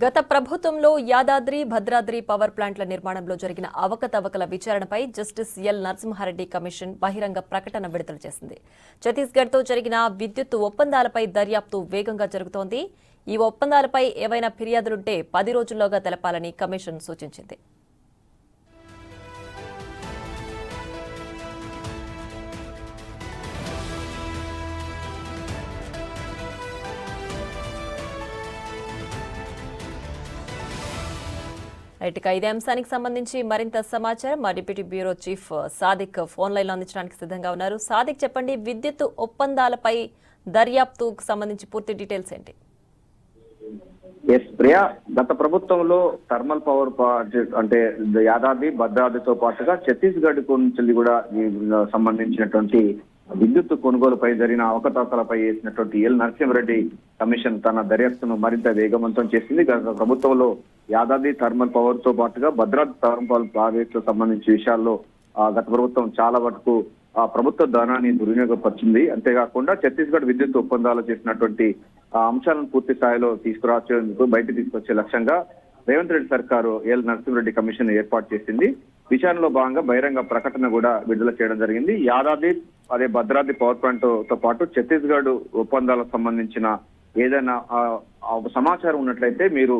గత ప్రభుత్వంలో యాదాద్రి భద్రాద్రి పవర్ ప్లాంట్ల నిర్మాణంలో జరిగిన అవకతవకల విచారణపై జస్టిస్ ఎల్ నరసింహారెడ్డి కమిషన్ బహిరంగ ప్రకటన విడుదల చేసింది. ఛత్తీస్గఢ్తో జరిగిన విద్యుత్ ఒప్పందాలపై దర్యాప్తు వేగంగా జరుగుతోంది. ఈ ఒప్పందాలపై ఏవైనా ఫిర్యాదులుంటే 10 రోజుల్లోగా తెలపాలని కమిషన్ సూచించింది. ఇదే అంశానికి సంబంధించి మరింత సమాచారం మా deputy bureau chief Sadiq phone line లో అందించడానికి సిద్ధంగా ఉన్నారు. సాదిక్, చెప్పండి, విద్యుత్ ఒప్పందాలపై దర్యాప్తుకు సంబంధించి పూర్తి డీటెయిల్స్ ఏంటి? ప్రియా, గత ప్రభుత్వంలో థర్మల్ పవర్ అంటే యాదాద్రి భద్రాద్రితో పాటుగా ఛత్తీస్గఢ్ నుంచి కూడా సంబంధించినటువంటి విద్యుత్ కొనుగోలుపై జరిగిన అవకతవకలపై వేసినటువంటి ఎల్ నరసింహారెడ్డి కమిషన్ తన దర్యాప్తును మరింత వేగవంతం చేసింది. గత ప్రభుత్వంలో యాదాద్రి థర్మల్ పవర్ తో పాటుగా భద్రాద్రి థర్మల్ ప్రాజెక్టులకు సంబంధించిన విషయాల్లో గత ప్రభుత్వం చాలా వరకు ప్రభుత్వ ధనాన్ని దుర్వినియోగపరిచింది. అంతేకాకుండా ఛత్తీస్గఢ్ విద్యుత్ ఒప్పందాలు చేసినటువంటి అంశాలను పూర్తి స్థాయిలో తీసుకురాచేందుకు బయట తీసుకొచ్చే లక్ష్యంగా రేవంత్ రెడ్డి సర్కారు ఎల్ నరసింహారెడ్డి కమిషన్ ఏర్పాటు చేసింది. విచారణలో భాగంగా బహిరంగ ప్రకటన కూడా విడుదల చేయడం జరిగింది. యాదాద్రి భద్రాద్రి పవర్ ప్లాంట్ తో పాటు ఛత్తీస్గఢ్ ఒప్పందాలకు సంబంధించిన ఏదైనా సమాచారం ఉన్నట్లయితే మీరు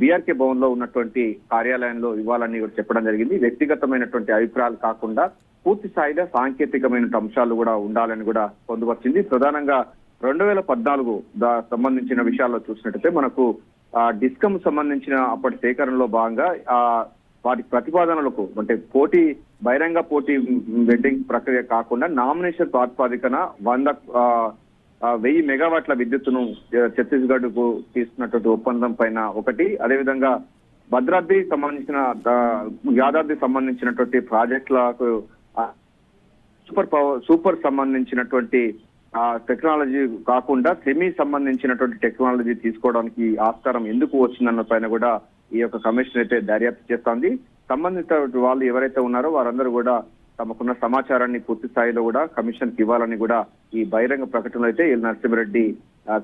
బీఆర్కే భవన్ లో ఉన్నటువంటి కార్యాలయంలో ఇవ్వాలని చెప్పడం జరిగింది. వ్యక్తిగతమైనటువంటి అభిప్రాయాలు కాకుండా పూర్తి స్థాయిలో సాంకేతికమైన అంశాలు కూడా ఉండాలని కూడా పొందుపరిచింది. ప్రధానంగా 2014 సంబంధించిన విషయాల్లో చూసినట్టయితే మనకు డిస్కమ్ సంబంధించిన అప్పటి సేకరణలో భాగంగా వాటి ప్రతిపాదనలకు అంటే బహిరంగ పోటీ వెడ్డింగ్ ప్రక్రియ కాకుండా నామినేషన్ ప్రాతిపాదికన 1000 మెగావాట్ల విద్యుత్తును ఛత్తీస్గఢ్ కు తీసుకున్నటువంటి ఒప్పందం పైన ఒకటి, అదేవిధంగా భద్రాద్రి సంబంధించిన యాదాద్రి సంబంధించినటువంటి ప్రాజెక్టులకు సూపర్ సంబంధించినటువంటి టెక్నాలజీ కాకుండా సెమీ సంబంధించినటువంటి టెక్నాలజీ తీసుకోవడానికి ఆస్కారం ఎందుకు వచ్చిందన్న పైన కూడా ఈ యొక్క కమిషన్ అయితే దర్యాప్తు చేస్తోంది. సంబంధిత వాళ్ళు ఎవరైతే ఉన్నారో వారందరూ కూడా తమకున్న సమాచారాన్ని పూర్తి స్థాయిలో కూడా కమిషన్ కి ఇవ్వాలని కూడా ఈ బహిరంగ ప్రకటనలో అయితే ఎల్ నరసింహారెడ్డి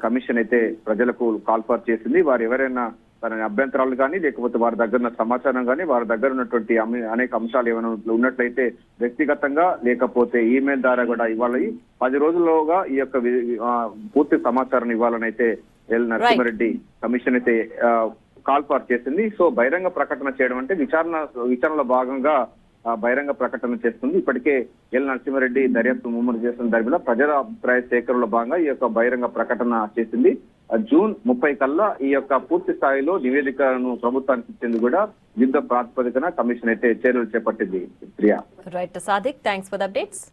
కమిషన్ అయితే ప్రజలకు కాల్ఫర్ చేసింది. వారు ఎవరైనా తన అభ్యంతరాలు కానీ లేకపోతే వారి దగ్గర ఉన్న సమాచారం కానీ వారి దగ్గర ఉన్నటువంటి అనేక అంశాలు ఏమైనా ఉన్నట్లయితే వ్యక్తిగతంగా లేకపోతే ఈమెయిల్ ద్వారా కూడా ఇవ్వాలి. 10 రోజుల్లోగా ఈ యొక్క పూర్తి సమాచారం ఇవ్వాలని అయితే ఎల్ నరసింహారెడ్డి కమిషన్ అయితే కాల్ఫర్ చేసింది. సో బహిరంగ ప్రకటన చేయడం అంటే విచారణలో భాగంగా బహిరంగ ప్రకటన చేస్తుంది. ఇప్పటికే ఎల్ నరసింహారెడ్డి దర్యాప్తు ముమ్మరు చేస్తున్న దర్యాప్తులో ప్రజల అభిప్రాయ సేకరణలో భాగంగా ఈ యొక్క బహిరంగ ప్రకటన చేసింది. జూన్ 30 కల్లా ఈ యొక్క పూర్తి స్థాయిలో నివేదికను ప్రభుత్వానికి ఇచ్చేందుకు కూడా యుద్ధ ప్రాతిపదికన కమిషన్ అయితే చర్యలు చేపట్టింది. Priya. Right Sadiq, thanks for the updates.